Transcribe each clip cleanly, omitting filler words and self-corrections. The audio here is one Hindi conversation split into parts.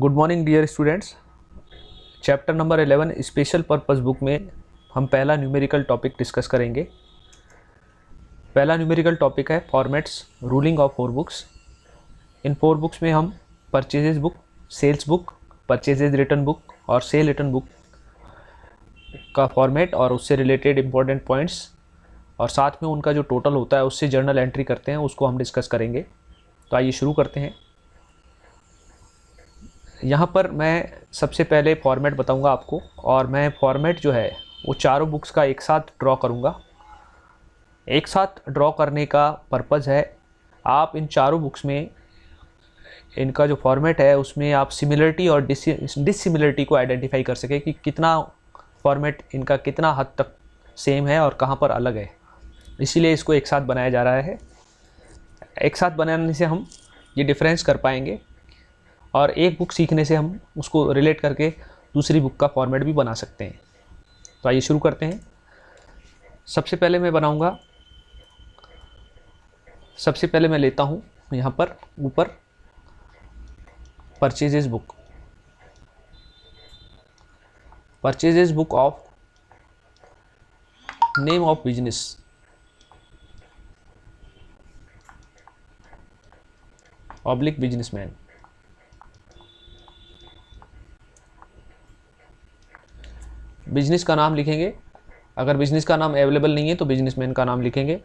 Good morning dear students. Chapter number 11 special purpose book में हम पहला न्यूमेरिकल टॉपिक डिस्कस करेंगे। पहला न्यूमेरिकल टॉपिक है फॉर्मेट्स रूलिंग ऑफ 4 बुक्स। इन 4 बुक्स में हम purchases book, sales book, purchases return book और सेल रिटर्न बुक का फॉर्मेट और उससे रिलेटेड इम्पोर्टेंट पॉइंट्स और साथ में उनका जो टोटल होता है उससे जर्नल एंट्री करते हैं उसको हम डिस्कस करेंगे। तो आइए शुरू करते हैं। यहाँ पर मैं सबसे पहले फॉर्मेट बताऊँगा आपको और मैं फॉर्मेट जो है वो चारों बुक्स का एक साथ ड्रॉ करूँगा। एक साथ ड्रॉ करने का पर्पज़ है आप इन चारों बुक्स में इनका जो फॉर्मेट है उसमें आप सिमिलरिटी और डिससिमिलरिटी को आइडेंटिफाई कर सकें कि कितना फॉर्मेट इनका कितना हद तक सेम है और कहाँ पर अलग है। इसीलिए इसको एक साथ बनाया जा रहा है। एक साथ बनाने से हम ये डिफरेंस कर पाएंगे और एक बुक सीखने से हम उसको रिलेट करके दूसरी बुक का फॉर्मेट भी बना सकते हैं। तो आइए शुरू करते हैं। सबसे पहले मैं लेता हूँ यहाँ पर ऊपर purchases book of name of business, oblique businessman. Business का नाम लिखेंगे। अगर बिजनेस का नाम अवेलेबल नहीं है तो बिजनेसमैन का नाम लिखेंगे।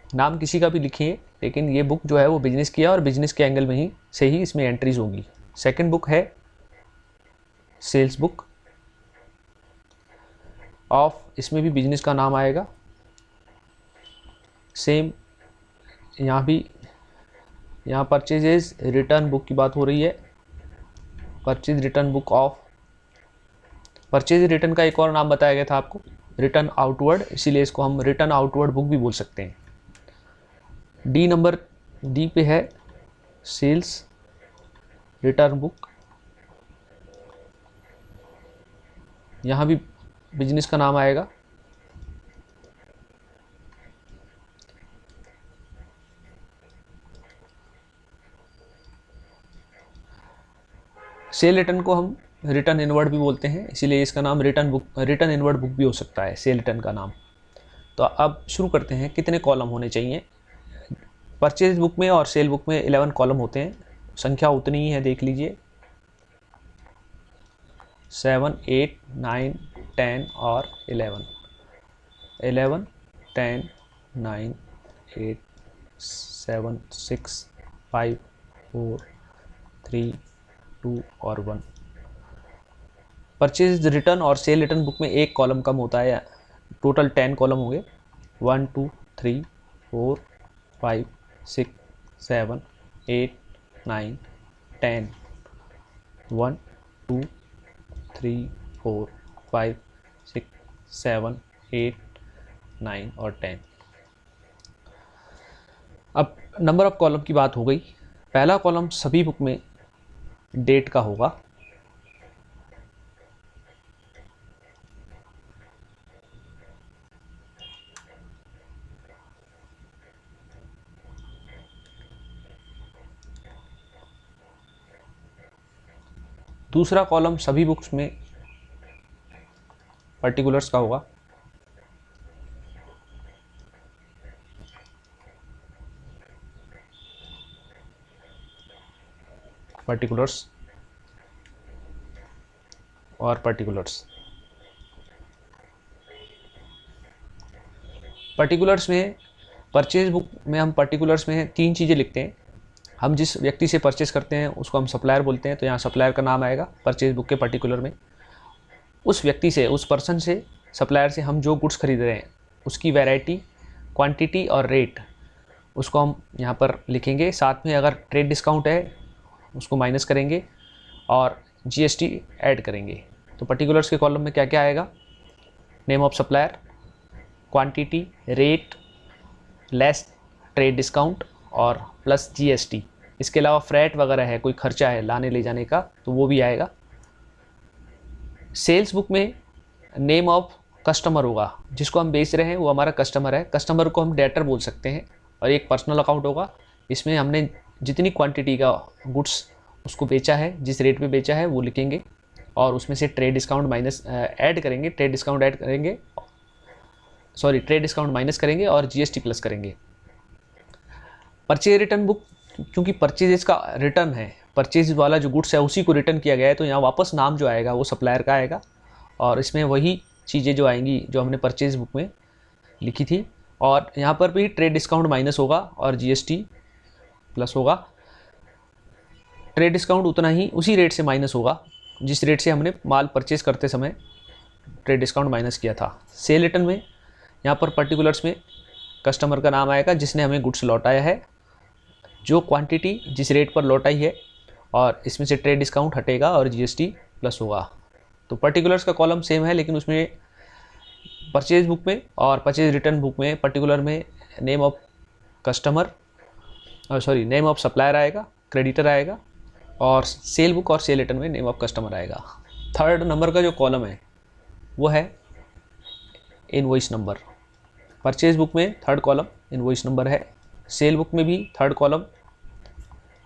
नाम किसी का भी लिखिए, लेकिन ये बुक जो है वो बिजनेस की है और बिजनेस के एंगल में ही से ही इसमें एंट्रीज होंगी। सेकंड बुक है सेल्स बुक ऑफ, इसमें भी बिजनेस का नाम आएगा। सेम यहाँ परचेजेज रिटर्न बुक की बात हो रही है। Purchase return book of, purchase return का एक और नाम बताया गया था आपको, रिटर्न आउटवर्ड, इसीलिए इसको हम रिटर्न आउटवर्ड बुक भी बोल सकते हैं। डी पे है सेल्स रिटर्न बुक। यहाँ भी बिजनेस का नाम आएगा। सेल रिटर्न को हम रिटर्न इनवर्ड भी बोलते हैं, इसीलिए इसका नाम रिटर्न इनवर्ड बुक भी हो सकता है, सेल रिटर्न का नाम। तो अब शुरू करते हैं। कितने कॉलम होने चाहिए? परचेज बुक में और सेल बुक में 11 कॉलम होते हैं, संख्या उतनी ही है, देख लीजिए 7, 8, 9, 10 और 11, 10, 9, 8, 7, 6, 5, 4, 3, 2 और 1। परचेज रिटर्न और सेल रिटर्न बुक में एक कॉलम कम होता है, टोटल 10 कॉलम होंगे। 1, 2, 3, 4, 5, 6, 7, 8, 9, 10, 1, 2, 3, 4, 5, 6, 7, 8, 9 और 10। अब नंबर ऑफ कॉलम की बात हो गई। पहला कॉलम सभी बुक में डेट का होगा। दूसरा कॉलम सभी बुक्स में पर्टिकुलर्स का होगा। पर्टिकुलर्स और पर्टिकुलर्स। पर्टिकुलर्स में परचेज बुक में हम पर्टिकुलर्स में 3 चीज़ें लिखते हैं। हम जिस व्यक्ति से परचेज करते हैं उसको हम सप्लायर बोलते हैं, तो यहाँ सप्लायर का नाम आएगा परचेज बुक के पर्टिकुलर में। उस व्यक्ति से, उस पर्सन से, सप्लायर से हम जो गुड्स खरीद रहे हैं उसकी वैरायटी, क्वांटिटी और रेट, उसको हम यहाँ पर लिखेंगे। साथ में अगर ट्रेड डिस्काउंट है उसको माइनस करेंगे और GST ऐड करेंगे। तो पर्टिकुलर्स के कॉलम में क्या क्या आएगा? Name of supplier, quantity, rate, less trade discount और प्लस GST। इसके अलावा फ्रैट वगैरह है, कोई खर्चा है लाने ले जाने का, तो वो भी आएगा। सेल्स बुक में नेम ऑफ कस्टमर होगा, जिसको हम बेच रहे हैं वो हमारा कस्टमर है। कस्टमर को हम डेटर बोल सकते हैं। और एक पर्सनल अकाउंट होगा, इसमें हमने जितनी क्वांटिटी का गुड्स उसको बेचा है, जिस रेट पे बेचा है वो लिखेंगे और उसमें से ट्रेड डिस्काउंट माइनस ऐड करेंगे, ट्रेड डिस्काउंट ऐड करेंगे, सॉरी ट्रेड डिस्काउंट माइनस करेंगे और जीएसटी प्लस करेंगे। परचेज रिटर्न बुक, क्योंकि परचेज का रिटर्न है, परचेज वाला जो गुड्स है उसी को रिटर्न किया गया है, तो यहाँ वापस नाम जो आएगा वो सप्लायर का आएगा और इसमें वही चीज़ें जो आएंगी जो हमने परचेज बुक में लिखी थी, और यहाँ पर भी ट्रेड डिस्काउंट माइनस होगा और जीएसटी प्लस होगा। ट्रेड डिस्काउंट उतना ही उसी रेट से माइनस होगा जिस रेट से हमने माल परचेज करते समय ट्रेड डिस्काउंट माइनस किया था। सेल रिटर्न में यहाँ पर पर्टिकुलर्स में कस्टमर का नाम आएगा जिसने हमें गुड्स लौटाया है, जो क्वांटिटी जिस रेट पर लौटाई है, और इसमें से ट्रेड डिस्काउंट हटेगा और जीएसटी प्लस होगा। तो पर्टिकुलर्स का कॉलम सेम है, लेकिन उसमें परचेज बुक में और परचेज रिटर्न बुक में पर्टिकुलर में name of customer name of supplier आएगा, क्रेडिटर आएगा, और सेल बुक और सेल रिटर्न में नेम ऑफ कस्टमर आएगा। थर्ड नंबर का जो कॉलम है वो है इनवॉइस नंबर। परचेज बुक में थर्ड कॉलम इनवॉइस नंबर है, सेल बुक में भी थर्ड कॉलम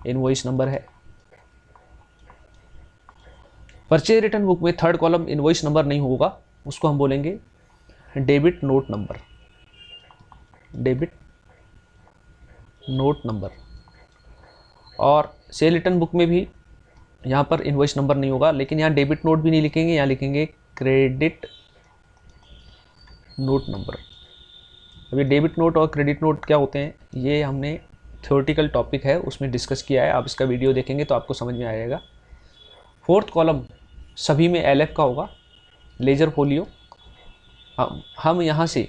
इनवॉइस नंबर है। परचेज रिटर्न बुक में थर्ड कॉलम इनवॉइस नंबर नहीं होगा, उसको हम बोलेंगे debit note number, debit note number. और सेल रिटर्न बुक में भी यहाँ पर इनवॉइस नंबर नहीं होगा, लेकिन यहाँ डेबिट नोट भी नहीं लिखेंगे, यहाँ लिखेंगे क्रेडिट नोट नंबर। अभी डेबिट नोट और क्रेडिट नोट क्या होते हैं ये हमने थ्योरेटिकल टॉपिक है उसमें डिस्कस किया है, आप इसका वीडियो देखेंगे तो आपको समझ में आएगा। फोर्थ कॉलम सभी में एलएफ का होगा, लेजर फोलियो। हम यहाँ से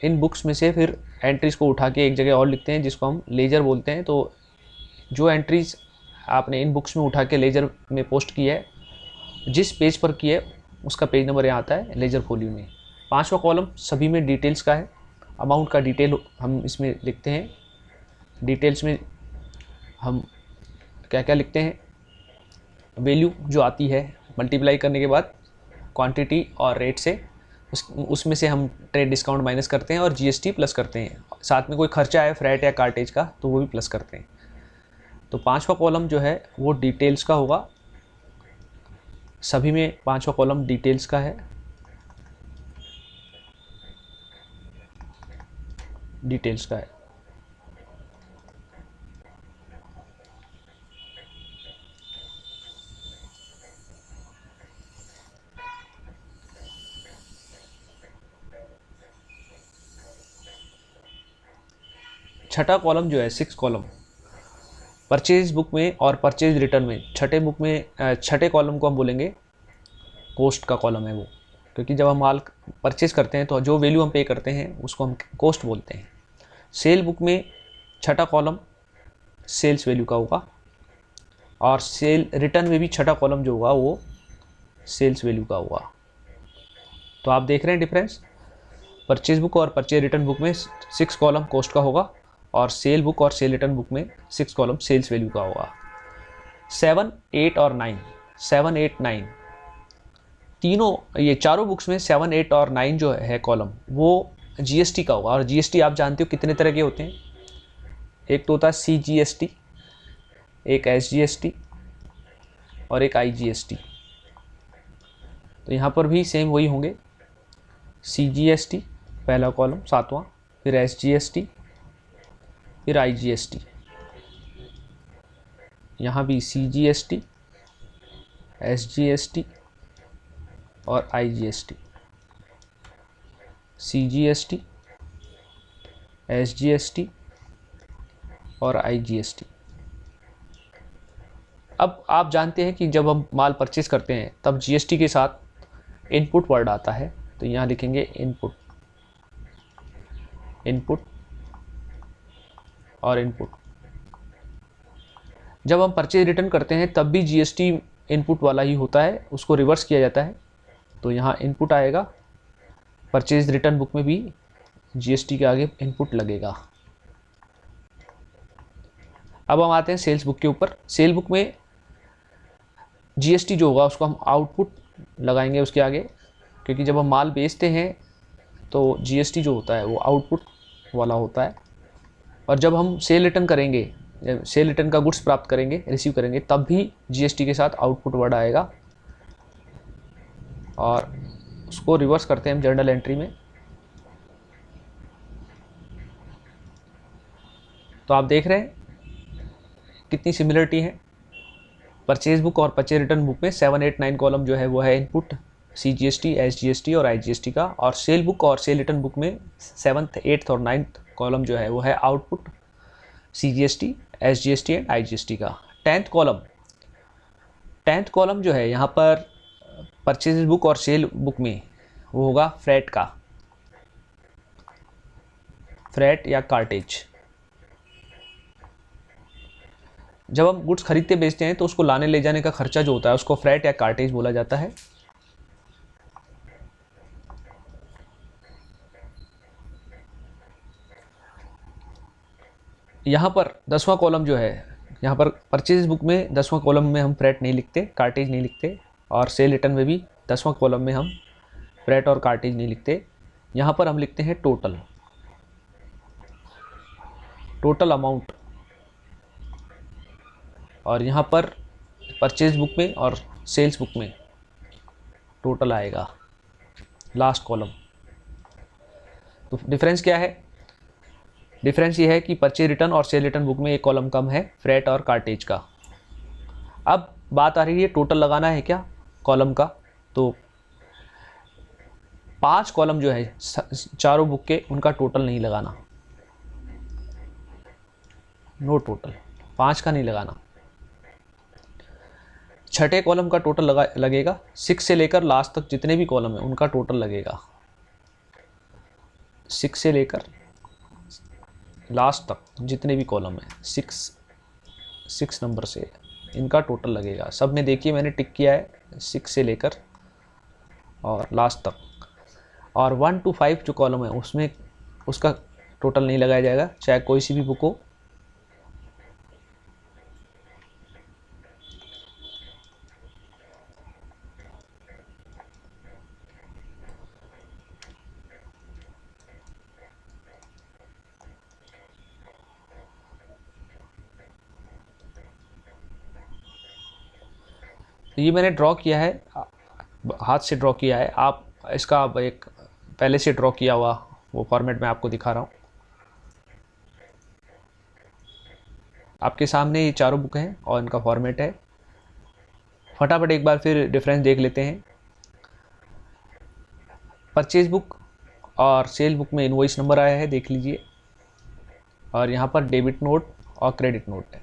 इन बुक्स में से फिर एंट्रीज़ को उठा के एक जगह और लिखते हैं जिसको हम लेजर बोलते हैं। तो जो एंट्रीज़ आपने इन बुक्स में उठा के लेजर में पोस्ट की है, जिस पेज पर की है उसका पेज नंबर यहाँ आता है लेजर फोलियो में। पांचवा कॉलम सभी में डिटेल्स का है, अमाउंट का डिटेल हम इसमें लिखते हैं। डिटेल्स में हम क्या क्या लिखते हैं, वैल्यू जो आती है मल्टीप्लाई करने के बाद क्वांटिटी और रेट से, उसमें से हम ट्रेड डिस्काउंट माइनस करते हैं और जीएसटी प्लस करते हैं। साथ में कोई खर्चा है फ्रैट या कार्टेज का तो वो भी प्लस करते हैं। तो पांचवा कॉलम जो है वो डिटेल्स का होगा, सभी में पांचवा कॉलम डिटेल्स का है, डिटेल्स का है। छठा कॉलम जो है सिक्स कॉलम परचेज बुक में और परचेज रिटर्न में, छठे कॉलम को हम बोलेंगे कोस्ट का कॉलम है वो, क्योंकि जब हम माल परचेज करते हैं तो जो वैल्यू हम पे करते हैं उसको हम कोस्ट बोलते हैं। सेल बुक में छठा कॉलम सेल्स वैल्यू का होगा, और सेल रिटर्न में भी छठा कॉलम जो होगा वो सेल्स वैल्यू का होगा। तो आप देख रहे हैं डिफरेंस, परचेज बुक और परचेज रिटर्न बुक में 6 कॉलम कोस्ट का होगा और सेल बुक और सेल रिटर्न बुक में 6 कॉलम सेल्स वैल्यू का होगा। 7, 8 और 9, 7, 8, 9 तीनों, ये चारों बुक्स में 7, 8 और 9 जो है कॉलम वो जीएसटी का होगा। और जीएसटी आप जानते हो कितने तरह के होते हैं, एक तो होता है सीजीएसटी, एक एसजीएसटी और एक आईजीएसटी। तो यहाँ पर भी सेम वही होंगे, सीजीएसटी पहला कॉलम 7वां, फिर एसजीएसटी, फिर आईजीएसटी। यहाँ भी सीजीएसटी, एसजीएसटी और आईजीएसटी, सीजीएसटी, एसजीएसटी और आईजीएसटी। अब आप जानते हैं कि जब हम माल परचेज करते हैं तब जीएसटी के साथ इनपुट वर्ड आता है, तो यहाँ लिखेंगे इनपुट, इनपुट और इनपुट। जब हम परचेज रिटर्न करते हैं तब भी जीएसटी इनपुट वाला ही होता है, उसको रिवर्स किया जाता है, तो यहाँ इनपुट आएगा। परचेज रिटर्न बुक में भी जीएसटी के आगे इनपुट लगेगा। अब हम आते हैं सेल्स बुक के ऊपर। सेल बुक में जीएसटी जो होगा उसको हम आउटपुट लगाएंगे उसके आगे, क्योंकि जब हम माल बेचते हैं तो जीएसटी जो होता है वो आउटपुट वाला होता है। और जब हम सेल रिटर्न करेंगे जब सेल रिटर्न का गुड्स प्राप्त करेंगे, रिसीव करेंगे, तब भी जीएसटी के साथ आउटपुट वर्ड आएगा। और उसको रिवर्स करते हैं हम जर्नल एंट्री में, तो आप देख रहे हैं कितनी सिमिलरिटी है। परचेज बुक और परचेज रिटर्न बुक में 7, 8, 9 कॉलम जो है वो है इनपुट CGST, SGST और IGST का, और सेल बुक और सेल रिटर्न बुक में 7th, 8th और 9th कॉलम जो है वो है output CGST, SGST and IGST का। 10th कॉलम जो है यहाँ पर परचेज बुक और सेल बुक में वो होगा फ्रेट का, फ्रेट या कार्टेज। जब हम गुड्स खरीदते बेचते हैं तो उसको लाने ले जाने का खर्चा जो होता है उसको फ्रेट या कार्टेज बोला जाता है। यहाँ पर 10वां कॉलम जो है, यहाँ पर परचेज बुक में 10वां कॉलम में हम फ्रेट नहीं लिखते, कार्टेज नहीं लिखते, और सेल रिटर्न में भी 10वां कॉलम में हम फ्रेट और कार्टेज नहीं लिखते। यहाँ पर हम लिखते हैं टोटल अमाउंट, और यहाँ पर परचेज बुक में और सेल्स बुक में टोटल आएगा लास्ट कॉलम। तो डिफरेंस क्या है? डिफरेंस ये है कि परचेज रिटर्न और सेल रिटर्न बुक में एक कॉलम कम है फ्रेट और कार्टेज का। अब बात आ रही है टोटल लगाना है क्या कॉलम का, तो 5 कॉलम जो है चारों बुक के, उनका टोटल नहीं लगाना, नो टोटल, 5 का नहीं लगाना। 6ठे कॉलम का टोटल लगेगा, 6 से लेकर लास्ट तक जितने भी कॉलम है उनका टोटल लगेगा, 6 से लेकर लास्ट तक जितने भी कॉलम है 6 नंबर से इनका टोटल लगेगा। सब में देखिए मैंने टिक किया है 6 से लेकर और लास्ट तक, और 1 to 5 जो कॉलम है उसमें उसका टोटल नहीं लगाया जाएगा, चाहे कोई सी भी बुक हो। ये मैंने ड्रॉ किया है, हाथ से ड्रॉ किया है। आप इसका एक पहले से ड्रॉ किया हुआ वो फॉर्मेट में आपको दिखा रहा हूँ। आपके सामने ये चारों बुक हैं और इनका फॉर्मेट है। फटाफट एक बार फिर डिफरेंस देख लेते हैं। परचेज बुक और सेल बुक में इनवॉइस नंबर आया है, देख लीजिए, और यहाँ पर डेबिट नोट और क्रेडिट नोट है।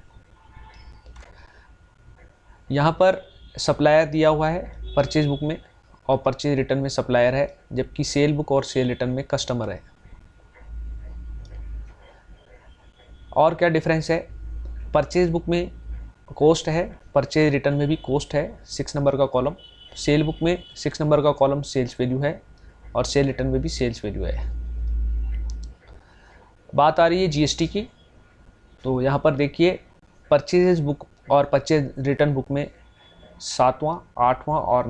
यहाँ पर सप्लायर दिया हुआ है परचेज बुक में, और परचेज रिटर्न में सप्लायर है, जबकि सेल बुक और सेल रिटर्न में कस्टमर है। और क्या डिफरेंस है? परचेज बुक में कॉस्ट है, परचेज रिटर्न में भी कॉस्ट है, 6 नंबर का कॉलम। सेल बुक में 6 नंबर का कॉलम सेल्स वैल्यू है, और सेल रिटर्न में भी सेल्स वैल्यू है। बात आ रही है जीएसटी की, तो यहाँ पर देखिए परचेज बुक और परचेज रिटर्न बुक में 7वां, 8वां और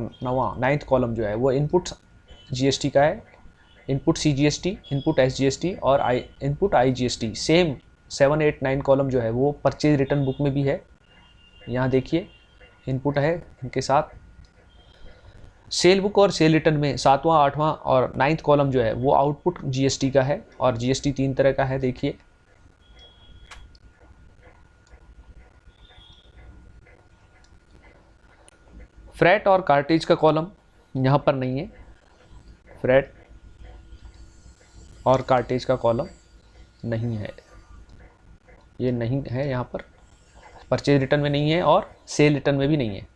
9th कॉलम जो है वो इनपुट जीएसटी का है। इनपुट CGST, इनपुट SGST और इनपुट IGST। सेम 7, 8, 9 कॉलम जो है वो परचेज रिटर्न बुक में भी है। यहाँ देखिए इनपुट है इनके साथ। सेल बुक और सेल रिटर्न में 7वां, 8वां और 9th कॉलम जो है वो आउटपुट GST का है, और GST 3 तरह का है, देखिए। फ्रेट और कार्टेज का कॉलम यहाँ पर नहीं है, फ्रेट और कार्टेज का कॉलम नहीं है, ये नहीं है यहाँ पर। परचेज रिटर्न में नहीं है और सेल रिटर्न में भी नहीं है,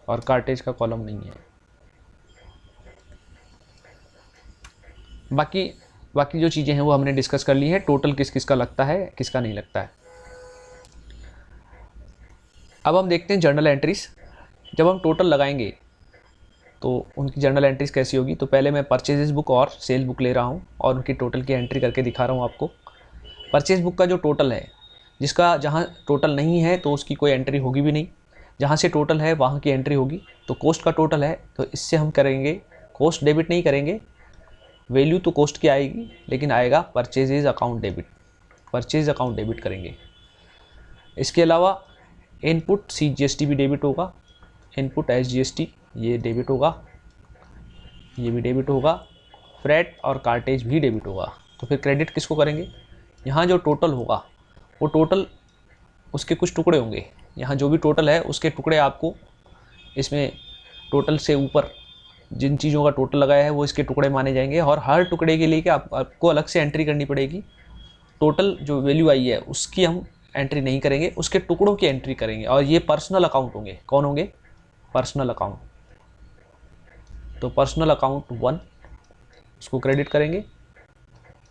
और कार्टेज का कॉलम नहीं है। बाकी जो चीज़ें हैं वो हमने डिस्कस कर ली है। टोटल किस किस का लगता है, किसका नहीं लगता है। अब हम देखते हैं जर्नल एंट्रीज। जब हम टोटल लगाएंगे तो उनकी जर्नल एंट्रीज कैसी होगी। तो पहले मैं परचेजेस बुक और सेल बुक ले रहा हूँ और उनकी टोटल की एंट्री करके दिखा रहा हूँ आपको। परचेज बुक का जो टोटल है, जिसका जहाँ टोटल नहीं है तो उसकी कोई एंट्री होगी भी नहीं, जहाँ से टोटल है वहाँ की एंट्री होगी। तो कॉस्ट का टोटल है तो इससे हम करेंगे, कॉस्ट डेबिट नहीं करेंगे, वैल्यू तो कॉस्ट की आएगी, लेकिन आएगा purchases account debit, purchase account debit करेंगे। इसके अलावा इनपुट CGST भी डेबिट होगा, इनपुट SGST ये डेबिट होगा, ये भी डेबिट होगा, फ्रेट और कार्टेज भी डेबिट होगा। तो फिर क्रेडिट किसको करेंगे? यहाँ जो टोटल होगा वो टोटल उसके कुछ टुकड़े होंगे, यहाँ जो भी टोटल है उसके टुकड़े आपको इसमें टोटल से ऊपर जिन चीज़ों का टोटल लगाया है वो इसके टुकड़े माने जाएंगे, और हर टुकड़े के लिए आपको अलग से एंट्री करनी पड़ेगी। टोटल जो वैल्यू आई है उसकी हम एंट्री नहीं करेंगे, उसके टुकड़ों की एंट्री करेंगे, और ये पर्सनल अकाउंट होंगे। कौन होंगे? Personal account. तो पर्सनल अकाउंट 1 उसको क्रेडिट करेंगे,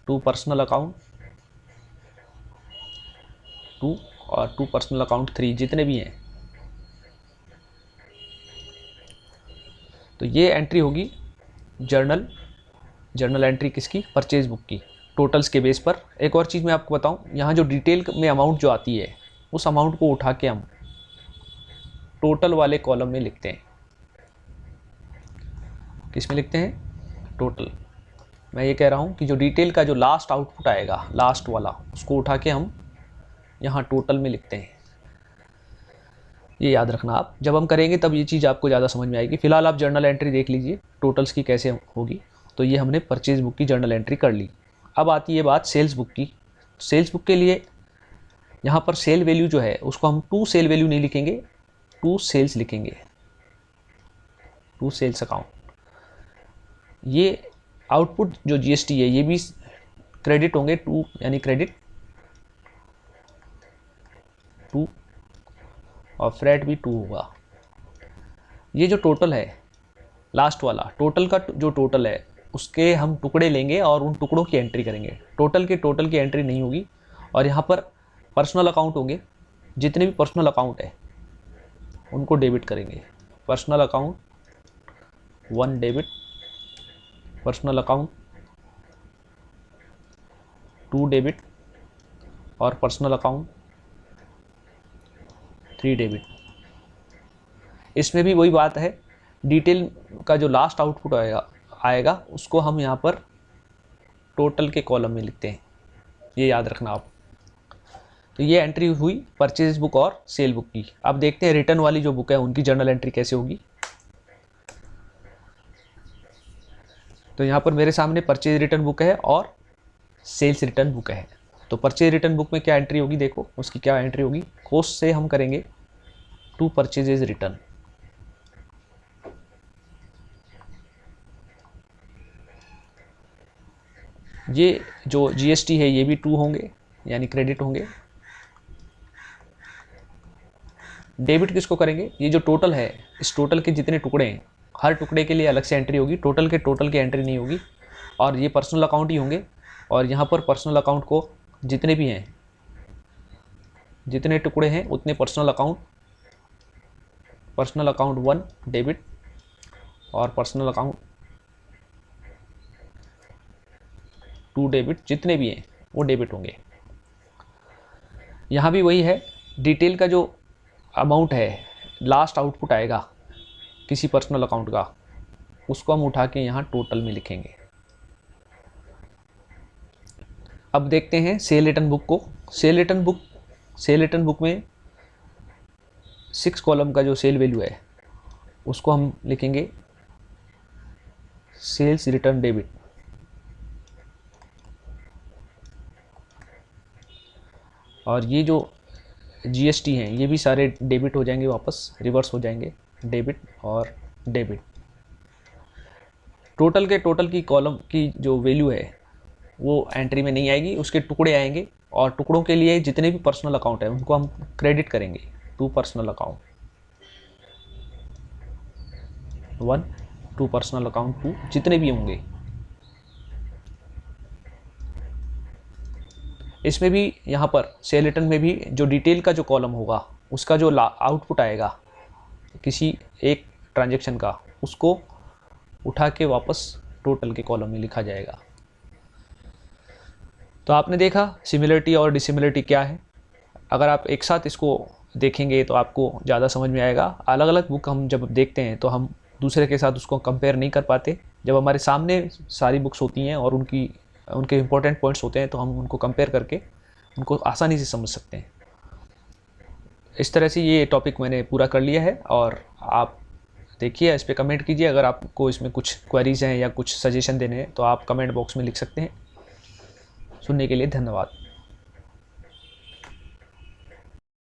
टू पर्सनल अकाउंट 2 और टू पर्सनल अकाउंट 3 जितने भी हैं। तो ये एंट्री होगी जर्नल एंट्री किसकी? परचेज बुक की, टोटल्स के बेस पर। एक और चीज़ मैं आपको बताऊं, यहाँ जो डिटेल में अमाउंट जो आती है उस अमाउंट को उठा के हम टोटल वाले कॉलम में लिखते हैं। किस में लिखते हैं? टोटल। मैं ये कह रहा हूँ कि जो डिटेल का जो लास्ट आउटपुट आएगा, लास्ट वाला, उसको उठा के हम यहाँ टोटल में लिखते हैं। ये याद रखना आप, जब हम करेंगे तब ये चीज़ आपको ज़्यादा समझ में आएगी। फिलहाल आप जर्नल एंट्री देख लीजिए टोटल्स की कैसे होगी। तो ये हमने परचेज बुक की जर्नल एंट्री कर ली। अब आती है बात सेल्स बुक की। सेल्स बुक के लिए यहाँ पर सेल वैल्यू जो है उसको हम टू सेल वैल्यू नहीं लिखेंगे, टू सेल्स लिखेंगे, टू सेल्स अकाउंट। ये आउटपुट जो GST है ये भी क्रेडिट होंगे, टू यानी क्रेडिट 2, और फ्रेट भी 2 होगा। ये जो टोटल है लास्ट वाला, टोटल का जो टोटल है उसके हम टुकड़े लेंगे और उन टुकड़ों की एंट्री करेंगे। टोटल की एंट्री नहीं होगी। और यहाँ पर पर्सनल अकाउंट होंगे, जितने भी पर्सनल अकाउंट है उनको डेबिट करेंगे। Personal account 1 debit, personal account 2 debit और पर्सनल अकाउंट 3 डेबिट। इसमें भी वही बात है, डिटेल का जो लास्ट आउटपुट आएगा उसको हम यहाँ पर टोटल के कॉलम में लिखते हैं, ये याद रखना आप। तो ये एंट्री हुई परचेज बुक और सेल बुक की। अब देखते हैं रिटर्न वाली जो बुक है उनकी जर्नल एंट्री कैसे होगी। तो यहाँ पर मेरे सामने परचेज रिटर्न बुक है और सेल्स रिटर्न बुक है। तो परचेज रिटर्न बुक में क्या एंट्री होगी, देखो उसकी क्या एंट्री होगी। कॉस्ट से हम करेंगे टू परचेजेज रिटर्न। ये जो GST है ये भी 2 होंगे यानी क्रेडिट होंगे। डेबिट किसको करेंगे? ये जो टोटल है, इस टोटल के जितने टुकड़े हैं हर टुकड़े के लिए अलग से एंट्री होगी, टोटल की एंट्री नहीं होगी। और ये पर्सनल अकाउंट ही होंगे, और यहाँ पर पर्सनल अकाउंट को जितने भी हैं, जितने टुकड़े हैं उतने पर्सनल अकाउंट 1 डेबिट और पर्सनल अकाउंट 2 डेबिट, जितने भी हैं वो डेबिट होंगे। यहाँ भी वही है, डिटेल का जो अमाउंट है, लास्ट आउटपुट आएगा किसी पर्सनल अकाउंट का, उसको हम उठा के यहाँ टोटल में लिखेंगे। अब देखते हैं सेल रिटर्न बुक को। सेल रिटर्न बुक में 6 कॉलम का जो सेल वैल्यू है उसको हम लिखेंगे सेल्स रिटर्न डेबिट। और ये जो GST हैं ये भी सारे डेबिट हो जाएंगे, वापस रिवर्स हो जाएंगे, डेबिट और डेबिट। टोटल की कॉलम की जो वैल्यू है वो एंट्री में नहीं आएगी, उसके टुकड़े आएंगे, और टुकड़ों के लिए जितने भी पर्सनल अकाउंट है उनको हम क्रेडिट करेंगे, to personal account 1, to personal account 2, जितने भी होंगे। इसमें भी यहाँ पर सेल रिटर्न में भी जो डिटेल का जो कॉलम होगा उसका जो आउटपुट आएगा किसी एक ट्रांजैक्शन का, उसको उठा के वापस टोटल के कॉलम में लिखा जाएगा। तो आपने देखा सिमिलरिटी और डिसिमिलरिटी क्या है। अगर आप एक साथ इसको देखेंगे तो आपको ज़्यादा समझ में आएगा। अलग अलग बुक हम जब देखते हैं तो हम दूसरे के साथ उसको कंपेयर नहीं कर पाते, जब हमारे सामने सारी बुक्स होती हैं और उनके इम्पोर्टेंट पॉइंट्स होते हैं तो हम उनको कंपेयर करके उनको आसानी से समझ सकते हैं। इस तरह से ये टॉपिक मैंने पूरा कर लिया है, और आप देखिए, इस पर कमेंट कीजिए। अगर आपको इसमें कुछ क्वेरीज हैं या कुछ सजेशन देने हैं तो आप कमेंट बॉक्स में लिख सकते हैं। सुनने के लिए धन्यवाद।